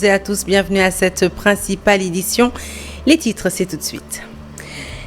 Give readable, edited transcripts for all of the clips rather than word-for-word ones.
et à tous, bienvenue à cette principale édition. Les titres, c'est tout de suite.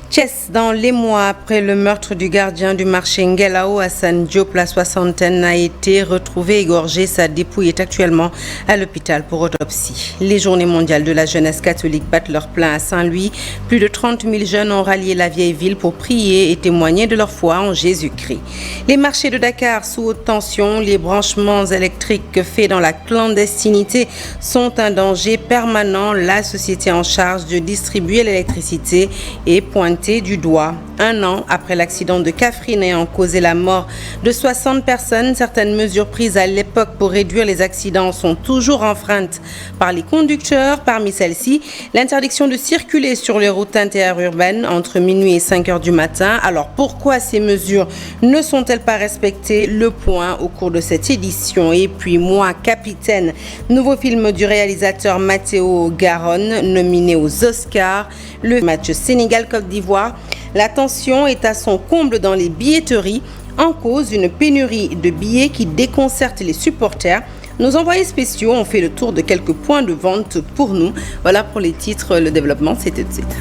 Thiès, dans les mois après le meurtre du gardien du marché Ngelao, Hassan Diop, la soixantaine, a été retrouvé égorgé. Sa dépouille est actuellement à l'hôpital pour autopsie. Les journées mondiales de la jeunesse catholique battent leur plein à Saint-Louis. Plus de 30 000 jeunes ont rallié la vieille ville pour prier et témoigner de leur foi en Jésus-Christ. Les marchés de Dakar sous haute tension, les branchements électriques faits dans la clandestinité sont un danger permanent. La société en charge de distribuer l'électricité est pointée du doigt. Un an après l'accident de Kaffrine ayant causé la mort de 60 personnes, certaines mesures prises à l'époque pour réduire les accidents sont toujours enfreintes par les conducteurs. Parmi celles-ci, l'interdiction de circuler sur les routes interurbaines entre minuit et 5 heures du matin. Alors pourquoi ces mesures ne sont-elles pas respectées? Le point au cours de cette édition. Et puis Moi, Capitaine, nouveau film du réalisateur Matteo Garonne, nominé aux Oscars. Le match Sénégal-Côte d'Ivoire. La tension est à son comble dans les billetteries. En cause, une pénurie de billets qui déconcerte les supporters. Nos envoyés spéciaux ont fait le tour de quelques points de vente pour nous. Voilà pour les titres. Le développement, c'est tout de suite.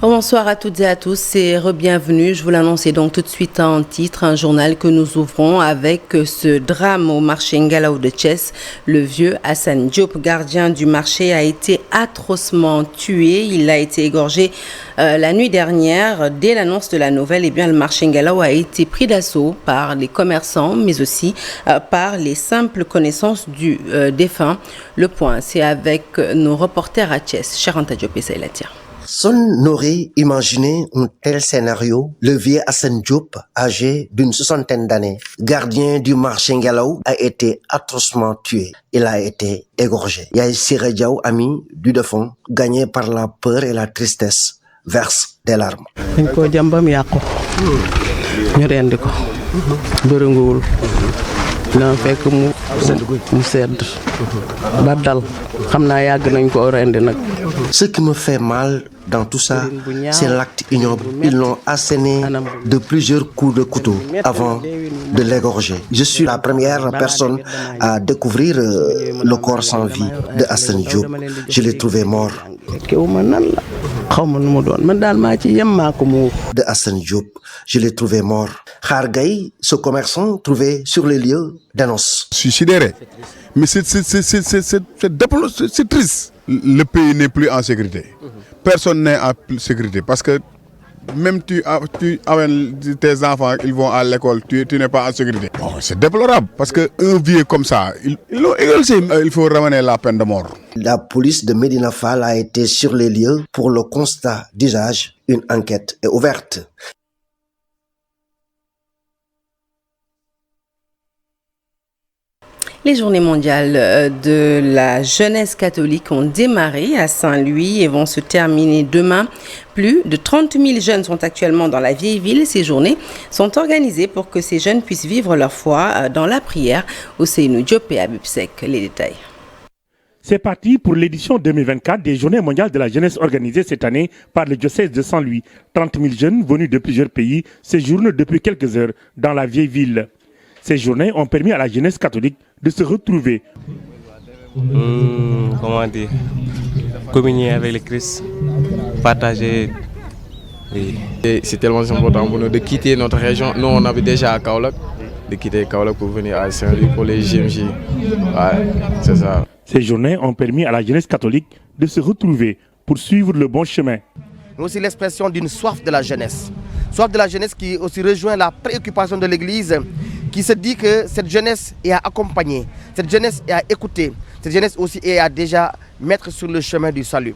Bonsoir à toutes et à tous et re-bienvenue. Je vous l'annonçais donc tout de suite en titre, un journal que nous ouvrons avec ce drame au marché Ngelao de Thiès. Le vieux Hassan Diop, gardien du marché, a été atrocement tué. Il a été égorgé la nuit dernière. Dès l'annonce de la nouvelle, le marché Ngelao a été pris d'assaut par les commerçants, mais aussi par les simples connaissances du défunt. Le point, c'est avec nos reporters à Thiès. Charanta Diop et Saïlatia. Son aurait imaginé un tel scénario. Le vieux Hassan Diop, âgé d'une soixantaine d'années, gardien du marché Ngelao, a été atrocement tué. Il a été égorgé. Yaye Siré Diaw, ami du défunt, gagné par la peur et la tristesse, verse des larmes. na fekk mu sedd ba dal xamna yag nañ ko rendi nak. Ce qui me fait mal dans tout ça, c'est l'acte ignoble. Ils l'ont asséné de plusieurs coups de couteau avant de l'égorger. Je suis la première personne à découvrir le corps sans vie de Hassan Diop. Je l'ai trouvé mort. De Hassan Diop, je l'ai trouvé mort. Khargaï, ce commerçant trouvé sur les lieux d'annonce. Je suis sidéré, mais c'est triste. Le pays n'est plus en sécurité. Personne n'est en sécurité parce que même tu avec tes enfants, ils vont à l'école, tu n'es pas en sécurité. Oh, c'est déplorable parce qu'un vieux comme ça, il faut ramener la peine de mort. La police de Medina Fall a été sur les lieux pour le constat d'usage. Une enquête est ouverte. Les journées mondiales de la jeunesse catholique ont démarré à Saint-Louis et vont se terminer demain. Plus de 30 000 jeunes sont actuellement dans la vieille ville. Ces journées sont organisées pour que ces jeunes puissent vivre leur foi dans la prière. Ousseynou Diop et Abib Sek, les détails. C'est parti pour l'édition 2024 des Journées mondiales de la jeunesse organisées cette année par le diocèse de Saint-Louis. 30 000 jeunes venus de plusieurs pays séjournent depuis quelques heures dans la vieille ville. Ces journées ont permis à la jeunesse catholique de se retrouver. Comment dire, communier avec le Christ, partager. C'est tellement important pour nous de quitter notre région. Nous, on avait déjà à Kaolack, de quitter Kaolack pour venir à Saint-Louis pour les JMJ. Ouais, c'est ça. Ces journées ont permis à la jeunesse catholique de se retrouver pour suivre le bon chemin. Mais aussi l'expression d'une soif de la jeunesse. Soif de la jeunesse qui aussi rejoint la préoccupation de l'Église, qui se dit que cette jeunesse est à accompagner, cette jeunesse est à écouter, cette jeunesse aussi est à déjà mettre sur le chemin du salut.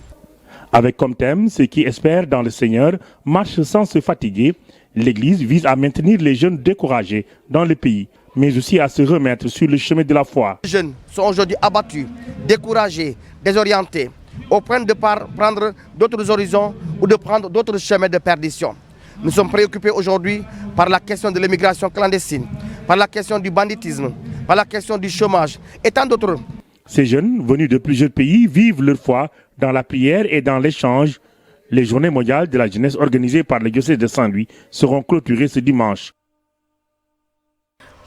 Avec comme thème, ceux qui espèrent dans le Seigneur marchent sans se fatiguer, l'Église vise à maintenir les jeunes découragés dans le pays, mais aussi à se remettre sur le chemin de la foi. Les jeunes sont aujourd'hui abattus, découragés, désorientés, au point de prendre d'autres horizons ou de prendre d'autres chemins de perdition. Nous sommes préoccupés aujourd'hui par la question de l'immigration clandestine, par la question du banditisme, par la question du chômage et tant d'autres. Ces jeunes, venus de plusieurs pays, vivent leur foi dans la prière et dans l'échange. Les journées mondiales de la jeunesse organisées par le diocèse de Saint-Louis seront clôturées ce dimanche.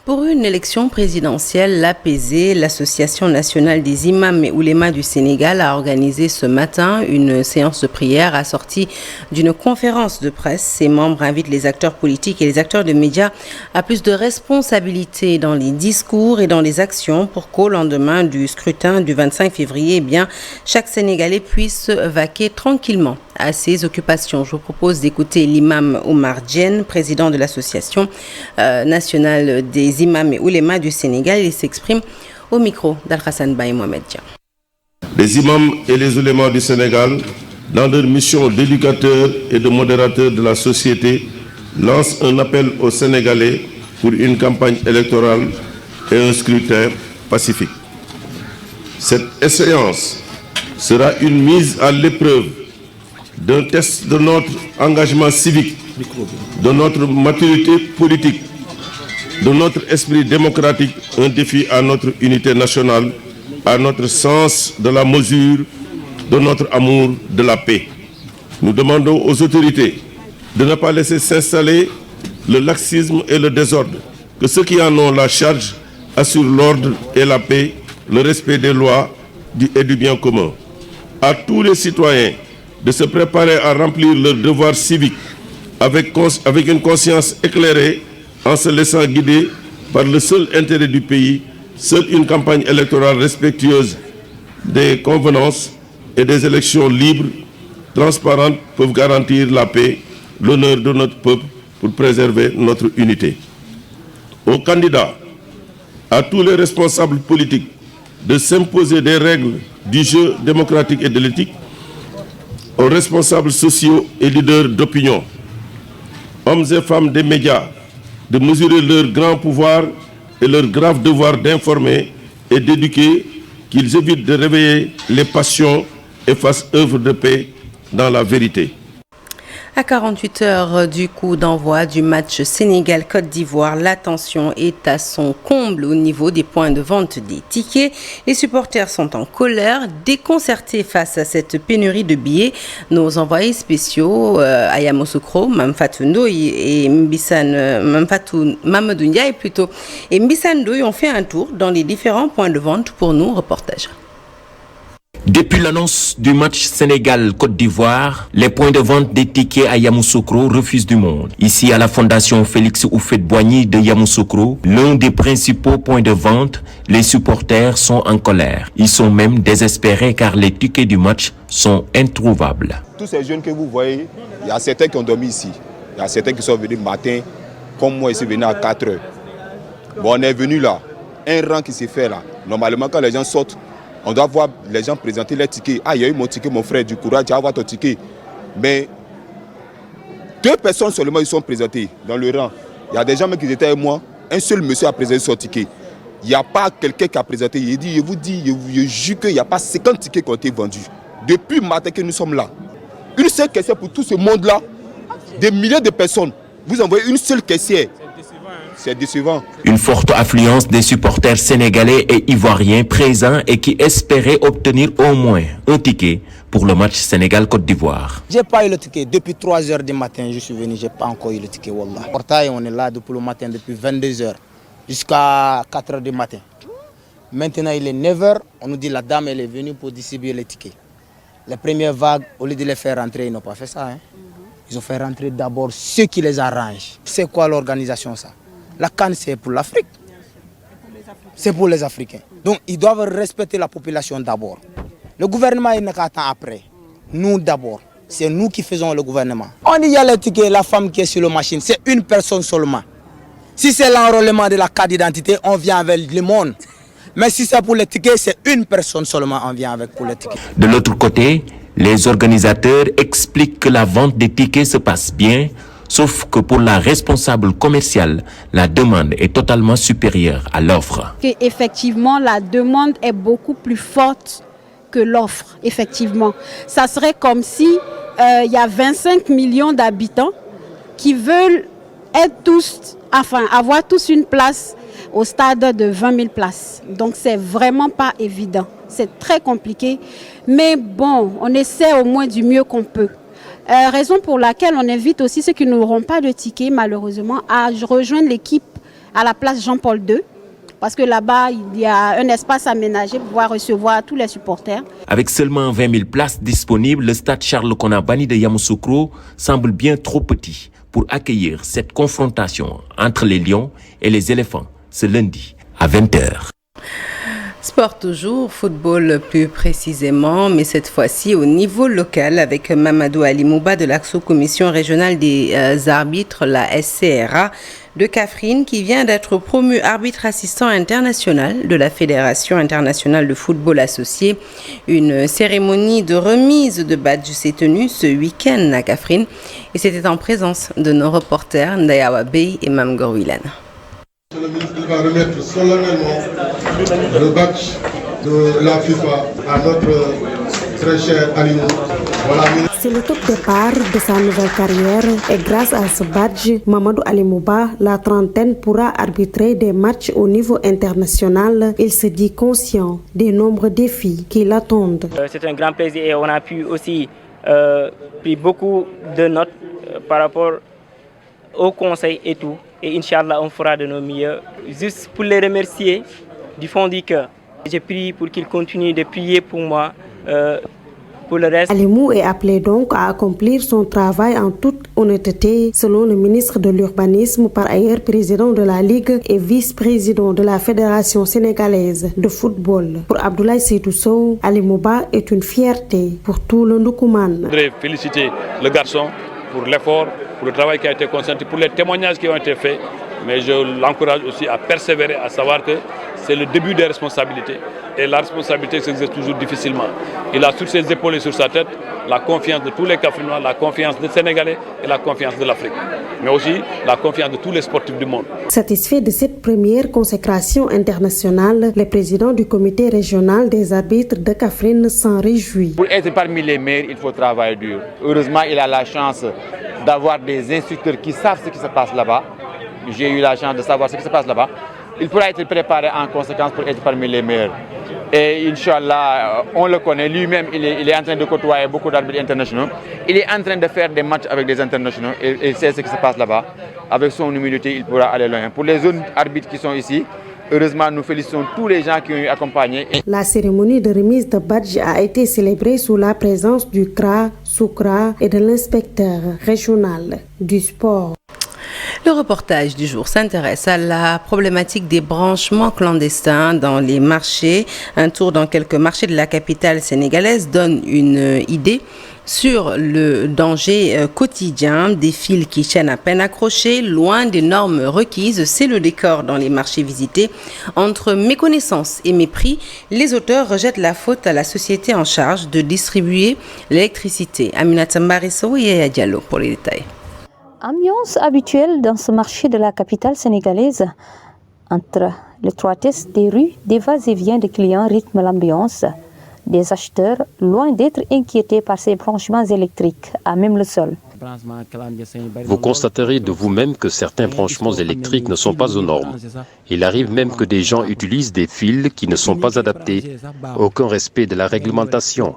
Pour une élection présidentielle apaisée, l'Association nationale des imams et oulémas du Sénégal a organisé ce matin une séance de prière assortie d'une conférence de presse. Ses membres invitent les acteurs politiques et les acteurs de médias à plus de responsabilité dans les discours et dans les actions pour qu'au lendemain du scrutin du 25 février, chaque Sénégalais puisse vaquer tranquillement à ses occupations. Je vous propose d'écouter l'imam Omar Diène, président de l'Association nationale des imams et oulémas du Sénégal. Il s'exprime au micro d'Al-Hassan Baye Mohamed Dia. Les imams et les oulémas du Sénégal, dans leur mission d'éducateurs et de modérateurs de la société, lancent un appel aux Sénégalais pour une campagne électorale et un scrutin pacifique. Cette échéance sera une mise à l'épreuve d'un test de notre engagement civique, de notre maturité politique, de notre esprit démocratique, un défi à notre unité nationale, à notre sens de la mesure, de notre amour de la paix. Nous demandons aux autorités de ne pas laisser s'installer le laxisme et le désordre, que ceux qui en ont la charge assurent l'ordre et la paix, le respect des lois et du bien commun. À tous les citoyens de se préparer à remplir leurs devoirs civiques avec une conscience éclairée, en se laissant guider par le seul intérêt du pays. Seule une campagne électorale respectueuse des convenances et des élections libres, transparentes, peuvent garantir la paix, l'honneur de notre peuple pour préserver notre unité. Aux candidats, à tous les responsables politiques, de s'imposer des règles du jeu démocratique et de l'éthique, aux responsables sociaux et leaders d'opinion, hommes et femmes des médias, de mesurer leur grand pouvoir et leur grave devoir d'informer et d'éduquer, qu'ils évitent de réveiller les passions et fassent œuvre de paix dans la vérité. À 48 heures du coup d'envoi du match Sénégal-Côte d'Ivoire, l'attention est à son comble au niveau des points de vente des tickets. Les supporters sont en colère, déconcertés face à cette pénurie de billets. Nos envoyés spéciaux, à Yamoussoukro, Mamfatou Ndoye et Mamadou Ndiaye et Mbissane Ndoye ont fait un tour dans les différents points de vente pour nous. Reportage. Depuis l'annonce du match Sénégal-Côte d'Ivoire, les points de vente des tickets à Yamoussoukro refusent du monde. Ici, à la Fondation Félix Houphouët-Boigny de Yamoussoukro, l'un des principaux points de vente, les supporters sont en colère. Ils sont même désespérés car les tickets du match sont introuvables. Tous ces jeunes que vous voyez, il y a certains qui ont dormi ici. Il y a certains qui sont venus matin, comme moi, ici, venus à 4 heures. Bon, on est venu là. Un rang qui s'est fait là. Normalement, quand les gens sortent, on doit voir les gens présenter leurs tickets. Ah, il y a eu mon ticket, mon frère, du courage, tu vas avoir ton ticket. Mais 2 personnes seulement ils sont présentées dans le rang. Il y a des gens qui étaient avec moi. Un seul monsieur a présenté son ticket. Il n'y a pas quelqu'un qui a présenté. Il dit, je vous dis, je jure qu'il n'y a pas 50 tickets qui ont été vendus. Depuis le matin que nous sommes là. Une seule caissière pour tout ce monde-là. Des milliers de personnes. Vous envoyez une seule caissière. C'est décevant. Une forte affluence des supporters sénégalais et ivoiriens présents et qui espéraient obtenir au moins un ticket pour le match Sénégal-Côte d'Ivoire. J'ai pas eu le ticket. Depuis 3 heures du matin, je suis venu, j'ai pas encore eu le ticket. Wallah. Portail, on est là depuis le matin, depuis 22 heures jusqu'à 4 heures du matin. Maintenant, il est 9 heures. On nous dit la dame, elle est venue pour distribuer les tickets. Les premières vagues, au lieu de les faire rentrer, ils n'ont pas fait ça. Ils ont fait rentrer d'abord ceux qui les arrangent. C'est quoi l'organisation ça? La CAN, c'est pour l'Afrique. C'est pour les Africains. Donc, ils doivent respecter la population d'abord. Le gouvernement, il n'a qu'à attendre après. Nous d'abord. C'est nous qui faisons le gouvernement. On dit, il y a les tickets, la femme qui est sur la machine. C'est une personne seulement. Si c'est l'enrôlement de la carte d'identité, on vient avec le monde. Mais si c'est pour les tickets, c'est une personne seulement, on vient avec pour les tickets. De l'autre côté, les organisateurs expliquent que la vente des tickets se passe bien, sauf que pour la responsable commerciale, la demande est totalement supérieure à l'offre. Effectivement, la demande est beaucoup plus forte que l'offre, effectivement. Ça serait comme si il y a 25 millions d'habitants qui veulent avoir tous une place au stade de 20 000 places. Donc, c'est vraiment pas évident. c'est très compliqué. Mais bon, on essaie au moins du mieux qu'on peut. Raison pour laquelle on invite aussi ceux qui n'auront pas de ticket, malheureusement, à rejoindre l'équipe à la place Jean-Paul II. Parce que là-bas, il y a un espace aménagé pour pouvoir recevoir tous les supporters. Avec seulement 20 000 places disponibles, le stade Charles Konabani de Yamoussoukro semble bien trop petit pour accueillir cette confrontation entre les lions et les éléphants ce lundi à 20h. Sport toujours, football plus précisément, mais cette fois-ci au niveau local avec Mamadou Ali Mouba de la sous-commission régionale des arbitres, la SCRA de Kaffrine, qui vient d'être promu arbitre assistant international de la Fédération internationale de football associé. Une cérémonie de remise de badge s'est tenue ce week-end à Kaffrine et c'était en présence de nos reporters Ndayawa Bey et Mam Gorwilan. Le ministre va remettre solennellement le badge de la FIFA à notre très cher Alimou. Voilà. C'est le top départ de sa nouvelle carrière et grâce à ce badge, Mamadou Ali Mouba, la trentaine, pourra arbitrer des matchs au niveau international. Il se dit conscient des nombreux défis qui l'attendent. C'est un grand plaisir et on a pu aussi pris beaucoup de notes par rapport au conseil et tout. Et Inch'Allah, on fera de nos mieux. Juste pour les remercier du fond du cœur. J'ai prié pour qu'ils continuent de prier pour moi. Pour le reste. Alimou est appelé donc à accomplir son travail en toute honnêteté, selon le ministre de l'Urbanisme, par ailleurs président de la Ligue et vice-président de la Fédération sénégalaise de football. Pour Abdoulaye Seydou Sow, Ali Mouba est une fierté pour tout le Ndoukoumane. Je voudrais féliciter le garçon pour l'effort, pour le travail qui a été consenti, pour les témoignages qui ont été faits, mais je l'encourage aussi à persévérer, à savoir que c'est le début des responsabilités. Et la responsabilité s'exerce toujours difficilement. Il a sur ses épaules et sur sa tête la confiance de tous les Kaffrinois, la confiance des Sénégalais et la confiance de l'Afrique. Mais aussi la confiance de tous les sportifs du monde. Satisfait de cette première consécration internationale, le président du comité régional des arbitres de Kaffrine s'en réjouit. Pour être parmi les meilleurs, il faut travailler dur. Heureusement, il a la chance d'avoir des instructeurs qui savent ce qui se passe là-bas. J'ai eu la chance de savoir ce qui se passe là-bas. Il pourra être préparé en conséquence pour être parmi les meilleurs. Et Inch'Allah, on le connaît, lui-même, il est en train de côtoyer beaucoup d'arbitres internationaux. Il est en train de faire des matchs avec des internationaux et il sait ce qui se passe là-bas. Avec son humilité, il pourra aller loin. Pour les autres arbitres qui sont ici, heureusement, nous félicitons tous les gens qui ont accompagné. La cérémonie de remise de badge a été célébrée sous la présence du CRA, Soukra et de l'inspecteur régional du sport. Le reportage du jour s'intéresse à la problématique des branchements clandestins dans les marchés. Un tour dans quelques marchés de la capitale sénégalaise donne une idée sur le danger quotidien des fils qui chaînent à peine accrochés, loin des normes requises. C'est le décor dans les marchés visités. Entre méconnaissance et mépris, les auteurs rejettent la faute à la société en charge de distribuer l'électricité. Aminata Mbarisso et Yaya Diallo pour les détails. Ambiance habituelle dans ce marché de la capitale sénégalaise. Entre l'étroitesse des rues, des va-et-vient de clients rythment l'ambiance. Des acheteurs, loin d'être inquiétés par ces branchements électriques, à même le sol. Vous constaterez de vous-même que certains branchements électriques ne sont pas aux normes. Il arrive même que des gens utilisent des fils qui ne sont pas adaptés. Aucun respect de la réglementation.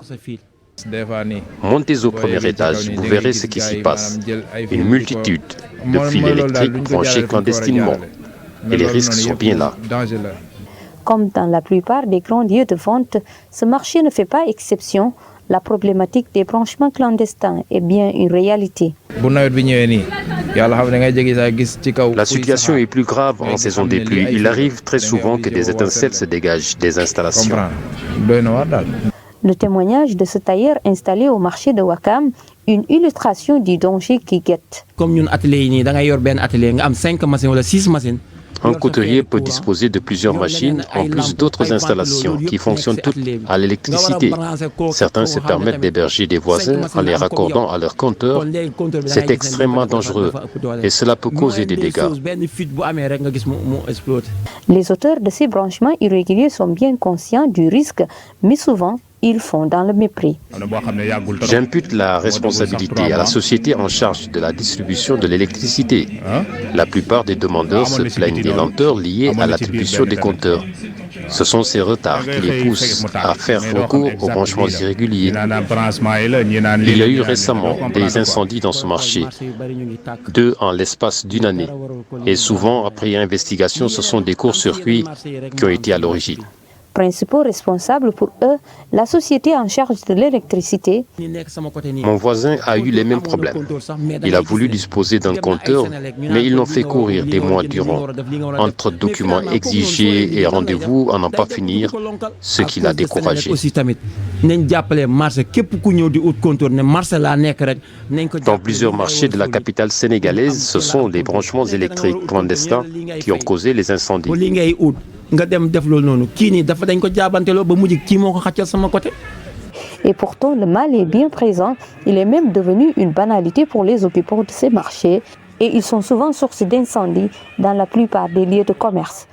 Montez au premier étage, vous verrez ce qui s'y passe. Une multitude de fils électriques branchés clandestinement. Et les risques sont bien là. Comme dans la plupart des grands lieux de vente, ce marché ne fait pas exception. La problématique des branchements clandestins est bien une réalité. La situation est plus grave en saison des pluies. Il arrive très souvent que des étincelles se dégagent des installations. Le témoignage de ce tailleur installé au marché de Wakam, une illustration du danger qui guette. Un couturier peut disposer de plusieurs machines, en plus d'autres installations qui fonctionnent toutes à l'électricité. Certains se permettent d'héberger des voisins en les raccordant à leur compteur. C'est extrêmement dangereux et cela peut causer des dégâts. Les auteurs de ces branchements irréguliers sont bien conscients du risque, mais souvent, ils font dans le mépris. J'impute la responsabilité à la société en charge de la distribution de l'électricité. La plupart des demandeurs se plaignent des lenteurs liées à l'attribution des compteurs. Ce sont ces retards qui les poussent à faire recours aux branchements irréguliers. Il y a eu récemment des incendies dans ce marché, 2 en l'espace d'une année. Et souvent, après investigation, ce sont des courts-circuits qui ont été à l'origine. Principaux responsables pour eux, la société en charge de l'électricité. Mon voisin a eu les mêmes problèmes. Il a voulu disposer d'un compteur, mais ils l'ont fait courir des mois durant, entre documents exigés et rendez-vous à n'en pas finir, ce qui l'a découragé. Dans plusieurs marchés de la capitale sénégalaise, ce sont les branchements électriques clandestins qui ont causé les incendies. Et pourtant, le mal est bien présent. Il est même devenu une banalité pour les occupants de ces marchés et ils sont souvent source d'incendies dans la plupart des lieux de commerce.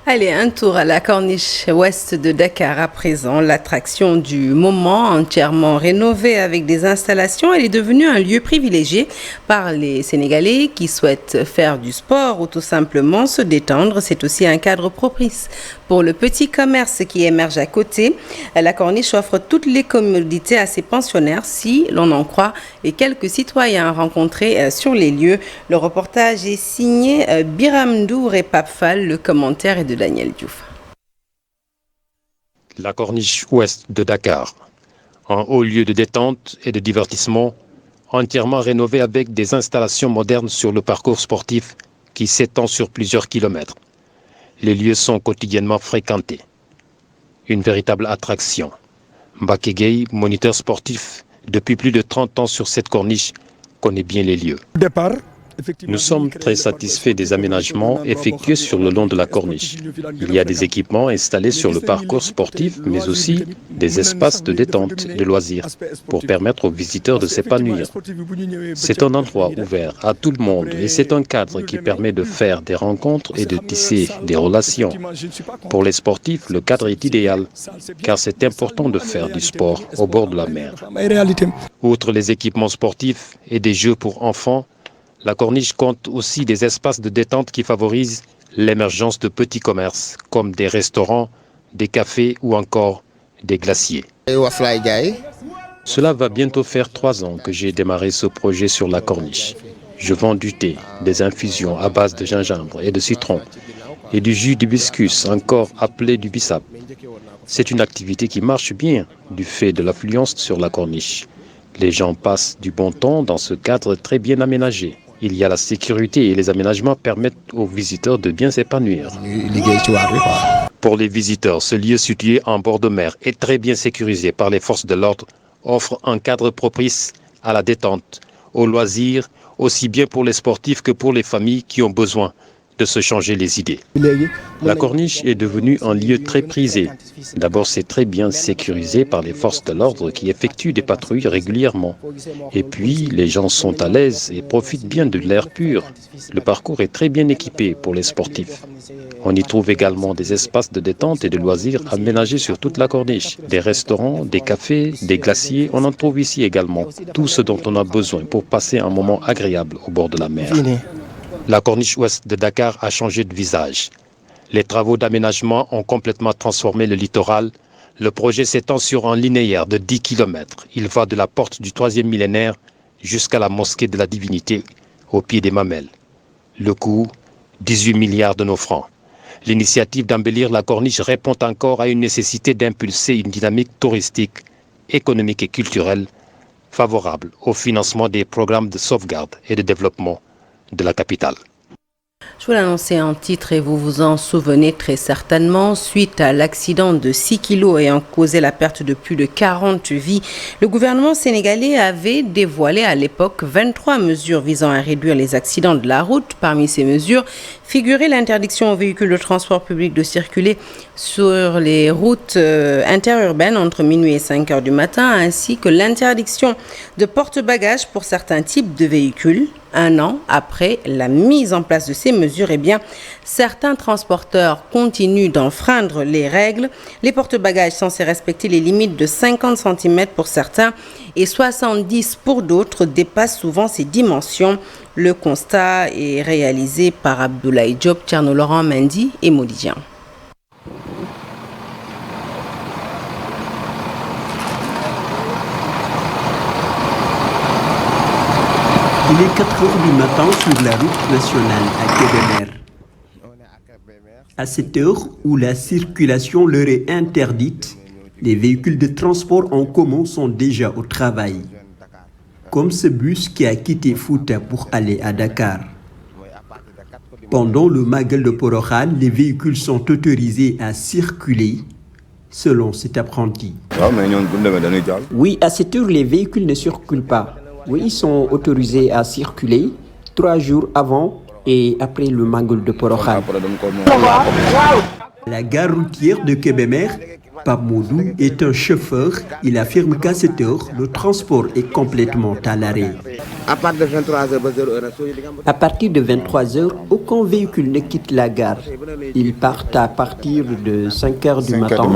Allez, un tour à la corniche ouest de Dakar à présent. L'attraction du moment, entièrement rénovée avec des installations, elle est devenue un lieu privilégié par les Sénégalais qui souhaitent faire du sport ou tout simplement se détendre. C'est aussi un cadre propice pour le petit commerce qui émerge à côté. La corniche offre toutes les commodités à ses pensionnaires si l'on en croit les quelques citoyens rencontrés sur les lieux. Le reportage est signé Biram Dour et Pape Fall. Le commentaire est de Daniel Diouf. La corniche ouest de Dakar, un haut lieu de détente et de divertissement, entièrement rénové avec des installations modernes sur le parcours sportif qui s'étend sur plusieurs kilomètres. Les lieux sont quotidiennement fréquentés. Une véritable attraction. Mbaké Gueye, moniteur sportif depuis plus de 30 ans sur cette corniche, connaît bien les lieux. Nous sommes très satisfaits des aménagements effectués sur le long de la corniche. Il y a des équipements installés sur le parcours sportif, mais aussi des espaces de détente et de loisirs pour permettre aux visiteurs de s'épanouir. C'est un endroit ouvert à tout le monde et c'est un cadre qui permet de faire des rencontres et de tisser des relations. Pour les sportifs, le cadre est idéal car c'est important de faire du sport au bord de la mer. Outre les équipements sportifs et des jeux pour enfants, la corniche compte aussi des espaces de détente qui favorisent l'émergence de petits commerces, comme des restaurants, des cafés ou encore des glaciers. Cela va bientôt faire 3 ans que j'ai démarré ce projet sur la corniche. Je vends du thé, des infusions à base de gingembre et de citron, et du jus d'hibiscus, encore appelé du bissap. C'est une activité qui marche bien du fait de l'affluence sur la corniche. Les gens passent du bon temps dans ce cadre très bien aménagé. Il y a la sécurité et les aménagements permettent aux visiteurs de bien s'épanouir. Pour les visiteurs, ce lieu situé en bord de mer est très bien sécurisé par les forces de l'ordre, offre un cadre propice à la détente, aux loisirs, aussi bien pour les sportifs que pour les familles qui ont besoin de se changer les idées. La corniche est devenue un lieu très prisé. D'abord, c'est très bien sécurisé par les forces de l'ordre qui effectuent des patrouilles régulièrement. Et puis, les gens sont à l'aise et profitent bien de l'air pur. Le parcours est très bien équipé pour les sportifs. On y trouve également des espaces de détente et de loisirs aménagés sur toute la corniche. Des restaurants, des cafés, des glaciers, on en trouve ici également. Tout ce dont on a besoin pour passer un moment agréable au bord de la mer. La corniche ouest de Dakar a changé de visage. Les travaux d'aménagement ont complètement transformé le littoral. Le projet s'étend sur un linéaire de 10 km. Il va de la porte du 3e millénaire jusqu'à la mosquée de la Divinité, au pied des Mamelles. Le coût, 18 milliards de nos francs. L'initiative d'embellir la corniche répond encore à une nécessité d'impulser une dynamique touristique, économique et culturelle favorable au financement des programmes de sauvegarde et de développement de la capitale. Je vous l'annonçais en titre et vous vous en souvenez très certainement. Suite à l'accident de 6 kilos ayant causé la perte de plus de 40 vies, le gouvernement sénégalais avait dévoilé à l'époque 23 mesures visant à réduire les accidents de la route. Parmi ces mesures figurait l'interdiction aux véhicules de transport public de circuler sur les routes interurbaines entre minuit et 5 heures du matin, ainsi que l'interdiction de porte-bagages pour certains types de véhicules. 1 an après la mise en place de ces mesures, certains transporteurs continuent d'enfreindre les règles. Les porte-bagages censés respecter les limites de 50 cm pour certains et 70 pour d'autres dépassent souvent ces dimensions. Le constat est réalisé par Abdoulaye Diop, Tcherno Laurent Mendy et Modidian. Il est 4 h du matin sur la route nationale à Kébémer. À cette heure où la circulation leur est interdite, les véhicules de transport en commun sont déjà au travail. Comme ce bus qui a quitté Fouta pour aller à Dakar. Pendant le Magal de Porokhane, les véhicules sont autorisés à circuler, selon cet apprenti. Oui, à cette heure, les véhicules ne circulent pas. Oui, ils sont autorisés à circuler 3 jours avant et après le Magal de Porokhane. La gare routière de Kébémer, Pape Modou est un chauffeur. Il affirme qu'à cette heure, le transport est complètement à l'arrêt. À partir de 23h, aucun véhicule ne quitte la gare. Ils partent à partir de 5h du matin.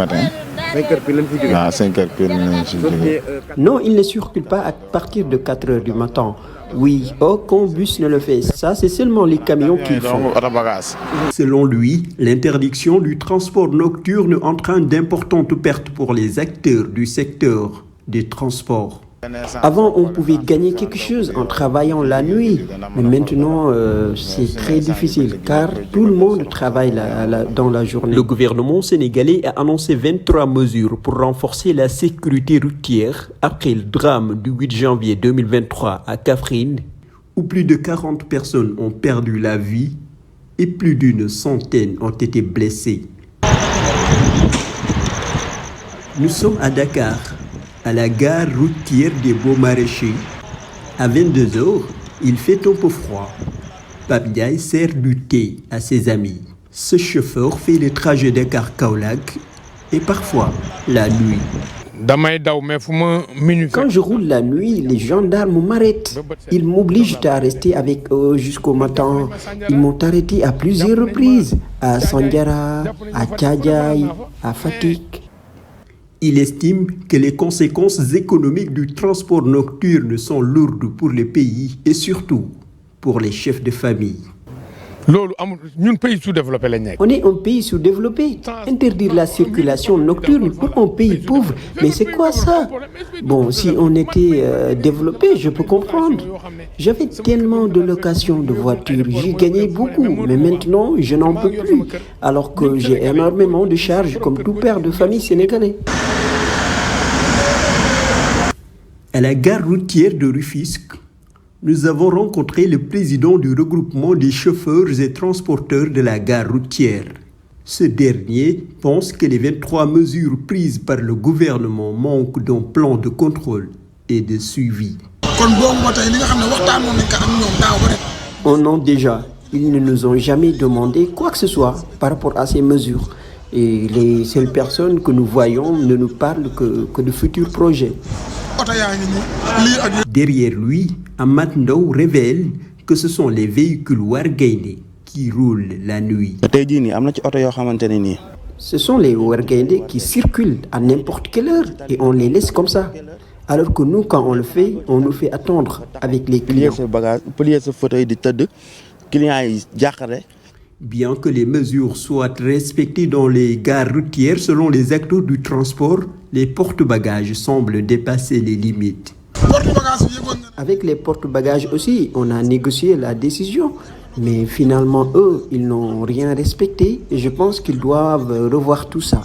Non, ils ne circulent pas à partir de 4h du matin. Oui, aucun bus ne le fait. Ça, c'est seulement les camions qui le font. Selon lui, l'interdiction du transport nocturne entraîne d'importantes pertes pour les acteurs du secteur des transports. Avant, on pouvait gagner quelque chose en travaillant la nuit. Mais maintenant, c'est très difficile car tout le monde travaille dans la journée. Le gouvernement sénégalais a annoncé 23 mesures pour renforcer la sécurité routière après le drame du 8 janvier 2023 à Kaffrine, où plus de 40 personnes ont perdu la vie et plus d'une centaine ont été blessées. Nous sommes à Dakar, à la gare routière des Beaux-Maraîchers. À 22h, il fait un peu froid. Pape Ndiaye sert du thé à ses amis. Ce chauffeur fait les trajets Dakar-Kaolack et parfois la nuit. Quand je roule la nuit, les gendarmes m'arrêtent. Ils m'obligent à rester avec eux jusqu'au matin. Ils m'ont arrêté à plusieurs reprises, à Sandiara, à Tchadjaï, à Fatick. Il estime que les conséquences économiques du transport nocturne sont lourdes pour le pays et surtout pour les chefs de famille. On est un pays sous-développé. Interdire la circulation nocturne pour un pays pauvre, mais c'est quoi ça? Bon, si on était développé, je peux comprendre. J'avais tellement de locations de voitures, j'ai gagné beaucoup, mais maintenant, je n'en peux plus, alors que j'ai énormément de charges comme tout père de famille sénégalais. À la gare routière de Rufisque, nous avons rencontré le président du regroupement des chauffeurs et transporteurs de la gare routière. Ce dernier pense que les 23 mesures prises par le gouvernement manquent d'un plan de contrôle et de suivi. Un an déjà, ils ne nous ont jamais demandé quoi que ce soit par rapport à ces mesures. Et les seules personnes que nous voyons ne nous parlent que de futurs projets. Derrière lui, Amath Ndao révèle que ce sont les véhicules Wargaindé qui roulent la nuit. Ce sont les Wargaindé qui circulent à n'importe quelle heure et on les laisse comme ça. Alors que nous, quand on le fait, on nous fait attendre avec les clients. Bien que les mesures soient respectées dans les gares routières selon les acteurs du transport, les porte-bagages semblent dépasser les limites. Avec les porte-bagages aussi, on a négocié la décision. Mais finalement, eux, ils n'ont rien respecté et je pense qu'ils doivent revoir tout ça.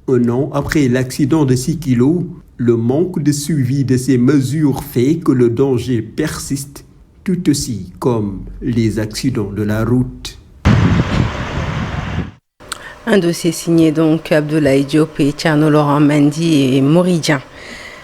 Un an après l'accident de 6 kilos, le manque de suivi de ces mesures fait que le danger persiste, tout aussi comme les accidents de la route. Un dossier signé donc Abdoulaye Diop et Thierno Laurent Mendy et Moridien.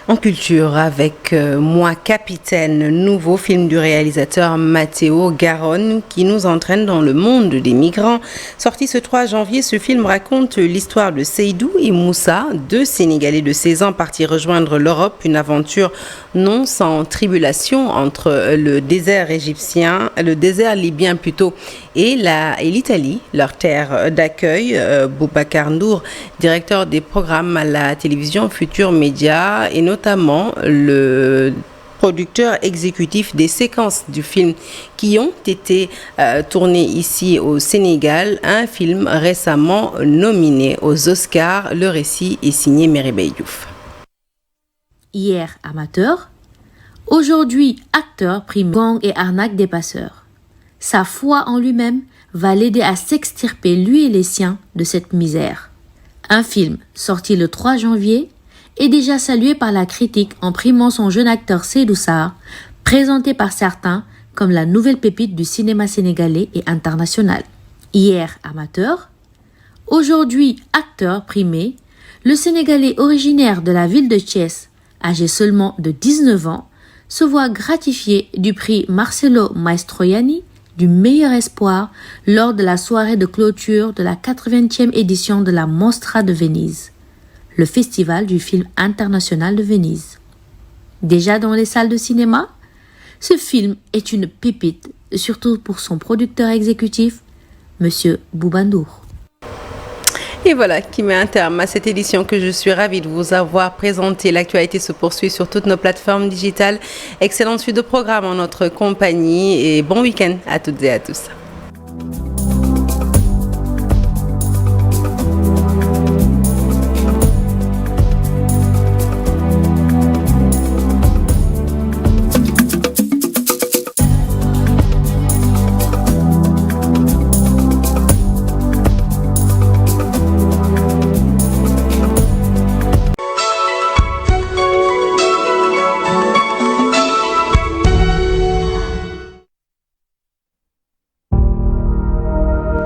En culture avec Moi Capitaine, nouveau film du réalisateur Matteo Garonne qui nous entraîne dans le monde des migrants. Sorti ce 3 janvier, ce film raconte l'histoire de Seydou et Moussa, deux Sénégalais de 16 ans partis rejoindre l'Europe, une aventure non sans tribulation entre le désert égyptien, le désert libyen plutôt, et l'Italie, leur terre d'accueil. Boubacar Nour, directeur des programmes à la télévision Futur Média, et notamment le producteur exécutif des séquences du film qui ont été tournées ici au Sénégal. Un film récemment nominé aux Oscars. Le récit est signé Meribey Diouf. Hier amateur, Aujourd'hui acteur primé, gang et arnaque des passeurs. Sa foi en lui-même va l'aider à s'extirper, lui et les siens, de cette misère. Un film sorti le 3 janvier est déjà salué par la critique en primant son jeune acteur Seydou Sarr, présenté par certains comme la nouvelle pépite du cinéma sénégalais et international. Hier amateur, aujourd'hui acteur primé, le Sénégalais originaire de la ville de Thiès, âgé seulement de 19 ans, se voit gratifié du prix Marcello Mastroianni du meilleur espoir lors de la soirée de clôture de la 80e édition de la Mostra de Venise, le festival du film international de Venise. Déjà dans les salles de cinéma, ce film est une pépite, surtout pour son producteur exécutif, Monsieur Bouba Ndour. Et voilà qui met un terme à cette édition que je suis ravie de vous avoir présentée. L'actualité se poursuit sur toutes nos plateformes digitales. Excellente suite de programme en notre compagnie et bon week-end à toutes et à tous.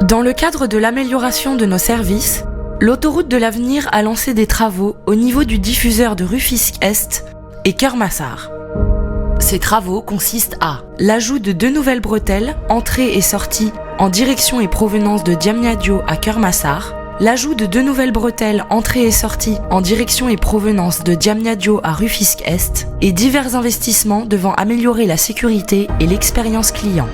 Dans le cadre de l'amélioration de nos services, l'autoroute de l'avenir a lancé des travaux au niveau du diffuseur de Rufisque-Est et Keur-Massar. Ces travaux consistent à l'ajout de 2 nouvelles bretelles, entrée et sortie en direction et provenance de Diamniadio à Keur-Massar, l'ajout de 2 nouvelles bretelles, entrée et sortie en direction et provenance de Diamniadio à Rufisque-Est et divers investissements devant améliorer la sécurité et l'expérience client.